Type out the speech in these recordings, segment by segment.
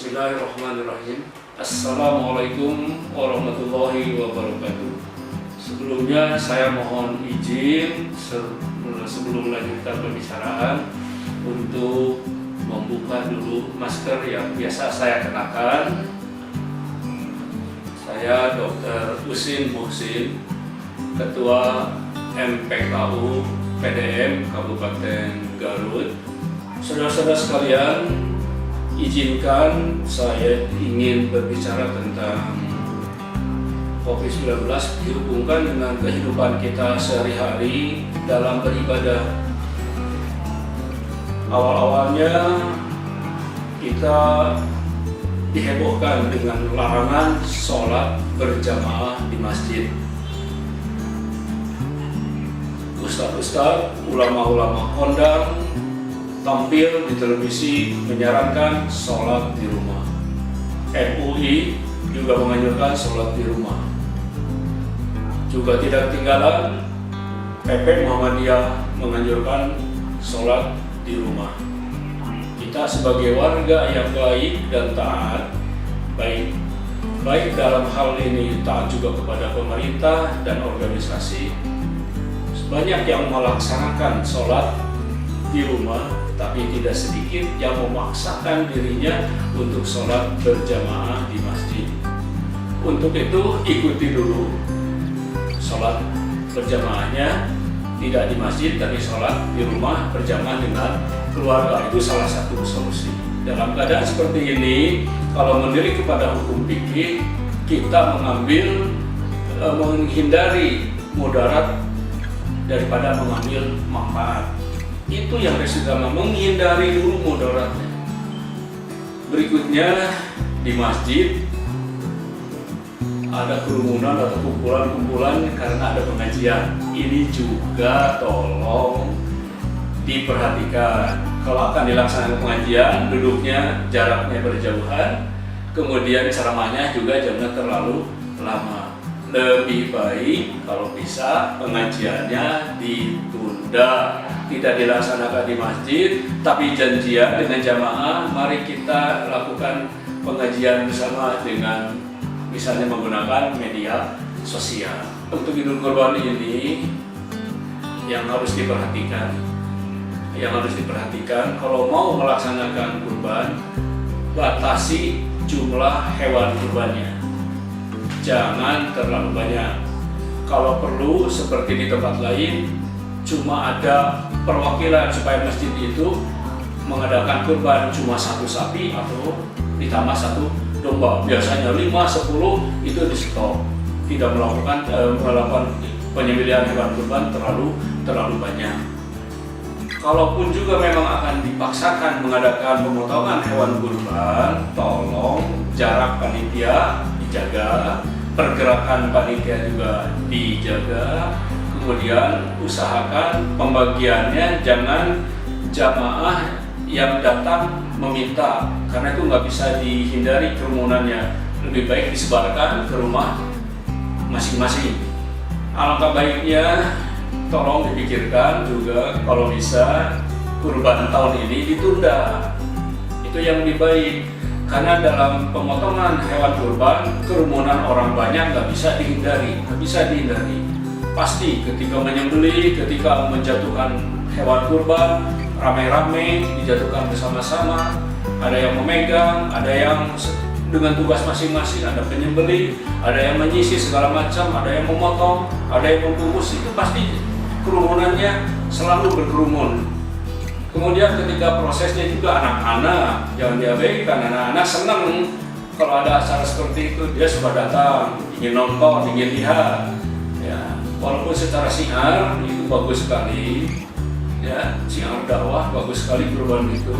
Bismillahirrahmanirrahim. Assalamualaikum warahmatullahi wabarakatuh. Sebelumnya saya mohon izin sebelum melanjutkan pembicaraan untuk membuka dulu masker yang biasa saya kenakan. Saya Dr. Usin Muhsin, Ketua MPKU PDM Kabupaten Garut. Saudara-saudara sekalian, izinkan saya ingin berbicara tentang COVID-19 dihubungkan dengan kehidupan kita sehari-hari dalam beribadah. Awal-awalnya kita dihebohkan dengan larangan sholat berjamaah di masjid. Ustadz-ustadz, ulama-ulama kondang tampil di televisi menyarankan sholat di rumah. MUI juga menganjurkan sholat di rumah. Juga tidak ketinggalan, PP Muhammadiyah menganjurkan sholat di rumah. Kita sebagai warga yang baik dan taat, baik dalam hal ini taat juga kepada pemerintah dan organisasi, banyak yang melaksanakan sholat di rumah, tapi tidak sedikit yang memaksakan dirinya untuk sholat berjamaah di masjid. Untuk itu ikuti dulu sholat berjamaahnya, tidak di masjid tapi sholat di rumah berjamaah dengan keluarga. Itu salah satu solusi. Dalam keadaan seperti ini, kalau mendiri kepada hukum fikih, kita menghindari mudarat daripada mengambil manfaat. Itu yang resikonya, menghindari dulu mudaratnya. Berikutnya, di masjid ada kerumunan atau kumpulan-kumpulan karena ada pengajian. Ini juga tolong diperhatikan. Kalau akan dilaksanakan pengajian, duduknya jaraknya berjauhan, kemudian ceramahnya juga jangan terlalu lama. Lebih baik kalau bisa pengajiannya ditunda, tidak dilaksanakan di masjid, tapi janjian dengan jamaah. Mari kita lakukan pengajian bersama dengan misalnya menggunakan media sosial. Untuk Idul Kurban ini yang harus diperhatikan, kalau mau melaksanakan kurban, batasi jumlah hewan kurbannya. Jangan terlalu banyak. Kalau perlu seperti di tempat lain, cuma ada perwakilan supaya masjid itu mengadakan kurban cuma satu sapi atau ditambah satu domba. Biasanya 5-10 itu di stop. Tidak melakukan penyembelihan hewan kurban terlalu banyak. Kalaupun juga memang akan dipaksakan mengadakan pemotongan hewan kurban, tolong jarak panitia dijaga, pergerakan panitia juga dijaga, kemudian usahakan pembagiannya jangan jamaah yang datang meminta, karena itu nggak bisa dihindari kerumunannya. Lebih baik disebarkan ke rumah masing-masing. Alangkah baiknya tolong dipikirkan juga kalau bisa kurban tahun ini ditunda. Itu yang lebih baik. Karena dalam pemotongan hewan kurban, kerumunan orang banyak nggak bisa dihindari. Pasti ketika menyembelih, ketika menjatuhkan hewan kurban, ramai-ramai dijatuhkan bersama-sama. Ada yang memegang, ada yang dengan tugas masing-masing, ada penyembelih, ada yang menyisir segala macam, ada yang memotong, ada yang membungkus. Itu pasti kerumunannya selalu berkerumun. Kemudian ketika prosesnya juga anak-anak, jangan diabaikan. Anak-anak senang kalau ada acara seperti itu, dia suka datang, ingin nonton, ingin lihat. Ya, walaupun secara syiar itu bagus sekali, ya, syiar dakwah bagus sekali kurban itu.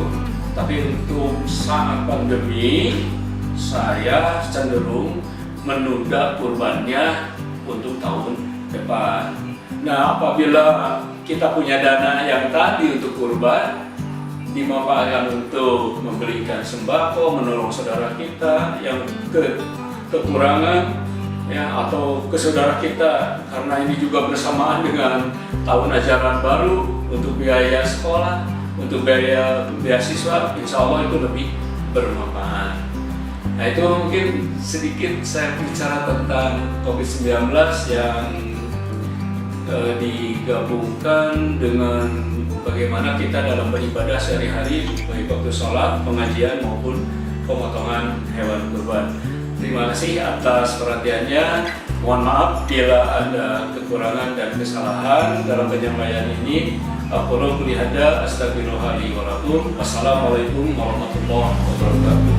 Tapi untuk saat pandemi, saya cenderung menunda kurbannya untuk tahun depan. Nah, apabila kita punya dana yang tadi untuk kurban, dimanfaatkan untuk memberikan sembako, menolong saudara kita yang kekurangan, ya, atau ke saudara kita, karena ini juga bersamaan dengan tahun ajaran baru, untuk biaya sekolah, untuk biaya beasiswa, insya Allah itu lebih bermanfaat. Nah, itu mungkin sedikit saya bicara tentang COVID-19 yang digabungkan dengan bagaimana kita dalam beribadah sehari-hari, baik waktu sholat, pengajian maupun pemotongan hewan kurban. Terima kasih atas perhatiannya. Mohon maaf bila ada kekurangan dan kesalahan dalam penyampaian ini. Aku qouli hada, astaghfirullah li wa lakum. Wassalamualaikum warahmatullahi wabarakatuh.